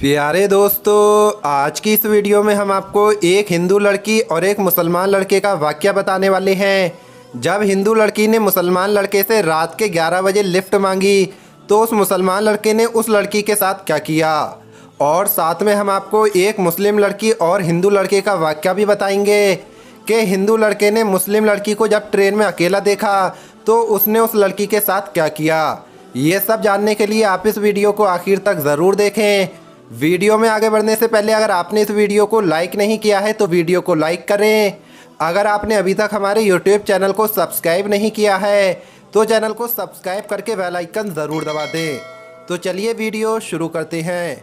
प्यारे दोस्तों, आज की इस वीडियो में हम आपको एक हिंदू लड़की और एक मुसलमान लड़के का वाकया बताने वाले हैं। जब हिंदू लड़की ने मुसलमान लड़के से रात के 11 बजे लिफ्ट मांगी तो उस मुसलमान लड़के ने उस लड़की के साथ क्या किया, और साथ में हम आपको एक मुस्लिम लड़की और हिंदू लड़के का वाकया भी बताएंगे कि हिंदू लड़के ने मुस्लिम लड़की को जब ट्रेन में अकेला देखा तो उसने उस लड़की के साथ क्या किया। ये सब जानने के लिए आप इस वीडियो को आखिर तक ज़रूर देखें। वीडियो में आगे बढ़ने से पहले अगर आपने इस वीडियो को लाइक नहीं किया है तो वीडियो को लाइक करें। अगर आपने अभी तक हमारे यूट्यूब चैनल को सब्सक्राइब नहीं किया है तो चैनल को सब्सक्राइब करके बेल आइकन ज़रूर दबा दें। तो चलिए वीडियो शुरू करते हैं।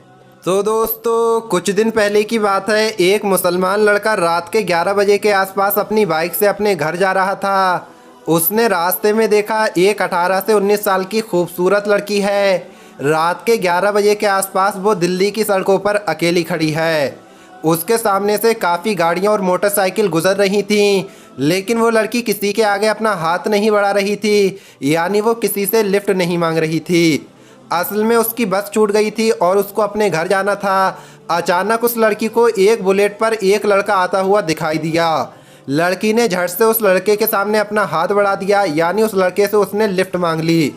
तो दोस्तों, कुछ दिन पहले की बात है। एक मुसलमान लड़का रात के 11 बजे के आसपास अपनी बाइक से अपने घर जा रहा था। उसने रास्ते में देखा एक 18 से 19 साल की खूबसूरत लड़की है। रात के 11 बजे के आसपास वो दिल्ली की सड़कों पर अकेली खड़ी है। उसके सामने से काफ़ी गाड़ियां और मोटरसाइकिल गुजर रही थीं, लेकिन वो लड़की किसी के आगे अपना हाथ नहीं बढ़ा रही थी, यानी वो किसी से लिफ्ट नहीं मांग रही थी। असल में उसकी बस छूट गई थी और उसको अपने घर जाना था। अचानक उस लड़की को एक बुलेट पर एक लड़का आता हुआ दिखाई दिया। लड़की ने झट से उस लड़के के सामने अपना हाथ बढ़ा दिया, यानी उस लड़के से उसने लिफ्ट मांग ली।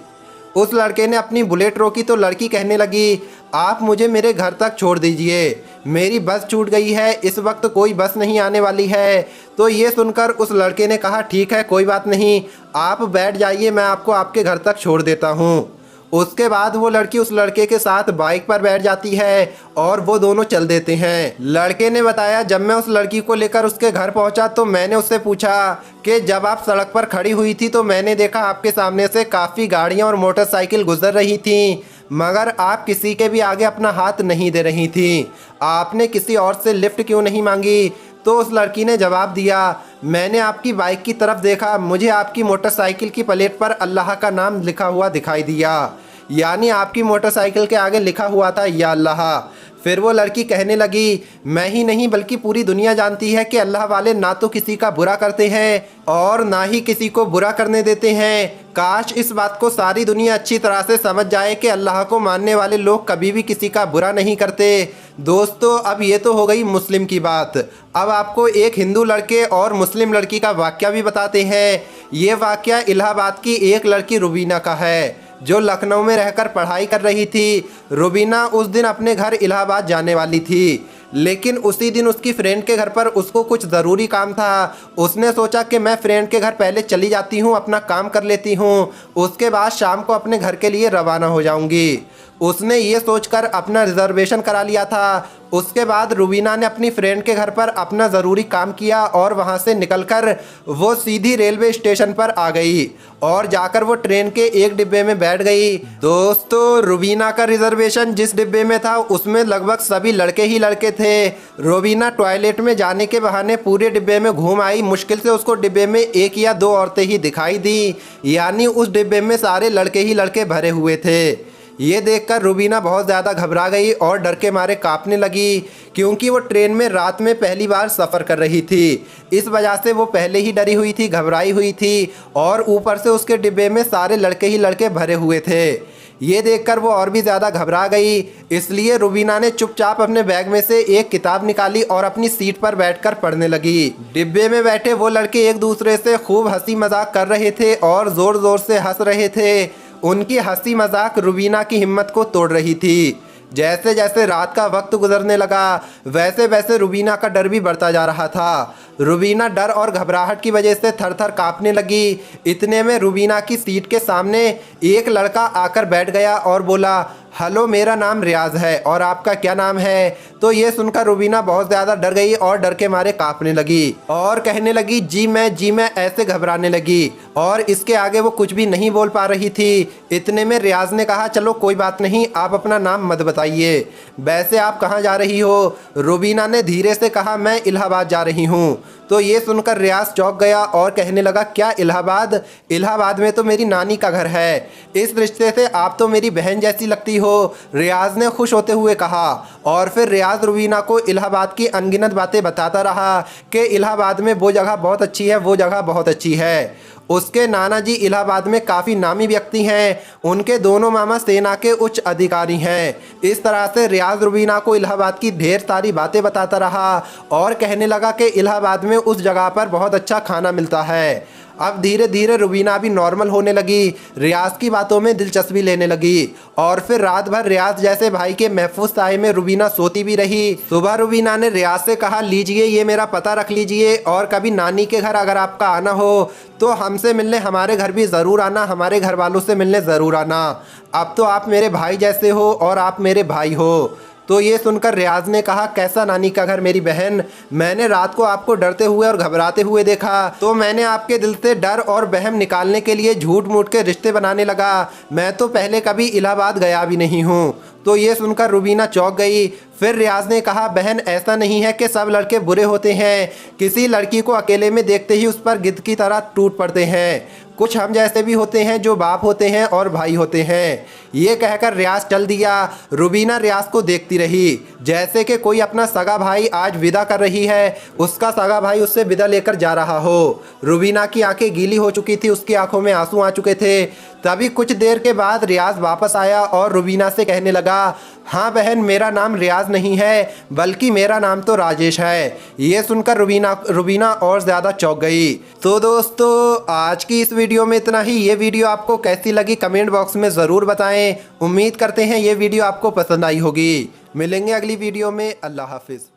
उस लड़के ने अपनी बुलेट रोकी तो लड़की कहने लगी, आप मुझे मेरे घर तक छोड़ दीजिए, मेरी बस छूट गई है, इस वक्त कोई बस नहीं आने वाली है। तो ये सुनकर उस लड़के ने कहा, ठीक है कोई बात नहीं, आप बैठ जाइए, मैं आपको आपके घर तक छोड़ देता हूँ। उसके बाद वो लड़की उस लड़के के साथ बाइक पर बैठ जाती है और वो दोनों चल देते हैं। लड़के ने बताया, जब मैं उस लड़की को लेकर उसके घर पहुंचा तो मैंने उससे पूछा कि जब आप सड़क पर खड़ी हुई थी तो मैंने देखा आपके सामने से काफ़ी गाड़ियां और मोटरसाइकिल गुजर रही थी, मगर आप किसी के भी आगे अपना हाथ नहीं दे रही थी। आपने किसी और से लिफ्ट क्यों नहीं मांगी? तो उस लड़की ने जवाब दिया, मैंने आपकी बाइक की तरफ देखा, मुझे आपकी मोटरसाइकिल की प्लेट पर अल्लाह का नाम लिखा हुआ दिखाई दिया, यानी आपकी मोटरसाइकिल के आगे लिखा हुआ था या अल्लाह। फिर वो लड़की कहने लगी, मैं ही नहीं बल्कि पूरी दुनिया जानती है कि अल्लाह वाले ना तो किसी का बुरा करते हैं और ना ही किसी को बुरा करने देते हैं। काश इस बात को सारी दुनिया अच्छी तरह से समझ जाए कि अल्लाह को मानने वाले लोग कभी भी किसी का बुरा नहीं करते। दोस्तों, अब ये तो हो गई मुस्लिम की बात। अब आपको एक हिंदू लड़के और मुस्लिम लड़की का वाकया भी बताते हैं। ये वाकया इलाहाबाद की एक लड़की रुबीना का है जो लखनऊ में रहकर पढ़ाई कर रही थी। रुबीना उस दिन अपने घर इलाहाबाद जाने वाली थी, लेकिन उसी दिन उसकी फ्रेंड के घर पर उसको कुछ ज़रूरी काम था। उसने सोचा कि मैं फ्रेंड के घर पहले चली जाती हूँ, अपना काम कर लेती हूँ, उसके बाद शाम को अपने घर के लिए रवाना हो जाऊँगी। उसने ये सोचकर अपना रिजर्वेशन करा लिया था। उसके बाद रुबीना ने अपनी फ्रेंड के घर पर अपना ज़रूरी काम किया और वहाँ से निकलकर वो सीधी रेलवे स्टेशन पर आ गई और जाकर वो ट्रेन के एक डिब्बे में बैठ गई। दोस्तों, रुबीना का रिजर्वेशन जिस डिब्बे में था उसमें लगभग सभी लड़के ही लड़के थे। रुबीना टॉयलेट में जाने के बहाने पूरे डिब्बे में घूम आई। मुश्किल से उसको डिब्बे में एक या दो औरतें ही दिखाई दी, यानी उस डिब्बे में सारे लड़के ही लड़के भरे हुए थे। ये देखकर रुबीना बहुत ज़्यादा घबरा गई और डर के मारे कांपने लगी, क्योंकि वो ट्रेन में रात में पहली बार सफ़र कर रही थी। इस वजह से वो पहले ही डरी हुई थी, घबराई हुई थी, और ऊपर से उसके डिब्बे में सारे लड़के ही लड़के भरे हुए थे। ये देखकर वो और भी ज़्यादा घबरा गई। इसलिए रुबीना ने चुपचाप अपने बैग में से एक किताब निकाली और अपनी सीट पर बैठकर पढ़ने लगी। डिब्बे में बैठे वो लड़के एक दूसरे से खूब हंसी मजाक कर रहे थे और ज़ोर ज़ोर से हंस रहे थे। उनकी हंसी मजाक रुबीना की हिम्मत को तोड़ रही थी। जैसे जैसे रात का वक्त गुजरने लगा वैसे वैसे रुबीना का डर भी बढ़ता जा रहा था। रुबीना डर और घबराहट की वजह से थर थर काँपने लगी। इतने में रुबीना की सीट के सामने एक लड़का आकर बैठ गया और बोला, हेलो, मेरा नाम रियाज है और आपका क्या नाम है? तो ये सुनकर रुबीना बहुत ज़्यादा डर गई और डर के मारे काँपने लगी और कहने लगी, जी मैं ऐसे घबराने लगी, और इसके आगे वो कुछ भी नहीं बोल पा रही थी। इतने में रियाज ने कहा, चलो कोई बात नहीं, आप अपना नाम मत बताइए, वैसे आप कहाँ जा रही हो? रुबीना ने धीरे से कहा, मैं इलाहाबाद जा रही हूँ। तो ये सुनकर रियाज चौंक गया और कहने लगा, क्या इलाहाबाद? इलाहाबाद में तो मेरी नानी का घर है, इस रिश्ते से आप तो मेरी बहन जैसी लगती हो, रियाज ने खुश होते हुए कहा। और फिर रियाज रियाज रुबीना को इलाहाबाद की अनगिनत बातें बताता रहा कि इलाहाबाद में वो जगह बहुत अच्छी है, वो जगह बहुत अच्छी है। उसके नाना जी इलाहाबाद में काफ़ी नामी व्यक्ति हैं, उनके दोनों मामा सेना के उच्च अधिकारी हैं। इस तरह से रियाज रुबीना को इलाहाबाद की ढेर सारी बातें बताता रहा और कहने लगा कि इलाहाबाद में उस जगह पर बहुत अच्छा खाना मिलता है। अब धीरे धीरे रुबीना भी नॉर्मल होने लगी, रियाज की बातों में दिलचस्पी लेने लगी और फिर रात भर रियाज जैसे भाई के महफूज साए में रुबीना सोती भी रही। सुबह रुबीना ने रियाज से कहा, लीजिए ये मेरा पता रख लीजिए और कभी नानी के घर अगर आपका आना हो तो हमसे मिलने हमारे घर भी ज़रूर आना, हमारे घर वालों से मिलने ज़रूर आना। अब तो आप मेरे भाई जैसे हो और आप मेरे भाई हो। तो ये सुनकर रियाज ने कहा, कैसा नानी का घर मेरी बहन, मैंने रात को आपको डरते हुए और घबराते हुए देखा तो मैंने आपके दिल से डर और बहम निकालने के लिए झूठ मूठ के रिश्ते बनाने लगा। मैं तो पहले कभी इलाहाबाद गया भी नहीं हूँ। तो ये सुनकर रुबीना चौंक गई। फिर रियाज ने कहा, बहन ऐसा नहीं है कि सब लड़के बुरे होते हैं, किसी लड़की को अकेले में देखते ही उस पर गिद्ध की तरह टूट पड़ते हैं। कुछ हम जैसे भी होते हैं जो बाप होते हैं और भाई होते हैं। ये कहकर रियाज चल दिया। रुबीना रियाज को देखती रही जैसे कि कोई अपना सगा भाई आज विदा कर रही है, उसका सगा भाई उससे विदा लेकर जा रहा हो। रुबीना की आंखें गीली हो चुकी थी, उसकी आंखों में आंसू आ चुके थे। तभी कुछ देर के बाद रियाज वापस आया और रुबीना से कहने लगा, हाँ बहन, मेरा नाम रियाज नहीं है बल्कि मेरा नाम तो राजेश है। ये सुनकर रुबीना और ज़्यादा चौंक गई। तो दोस्तों आज की इस वीडियो में इतना ही। ये वीडियो आपको कैसी लगी कमेंट बॉक्स में ज़रूर बताएं। उम्मीद करते हैं ये वीडियो आपको पसंद आई होगी। मिलेंगे अगली वीडियो में। अल्लाह हाफिज़।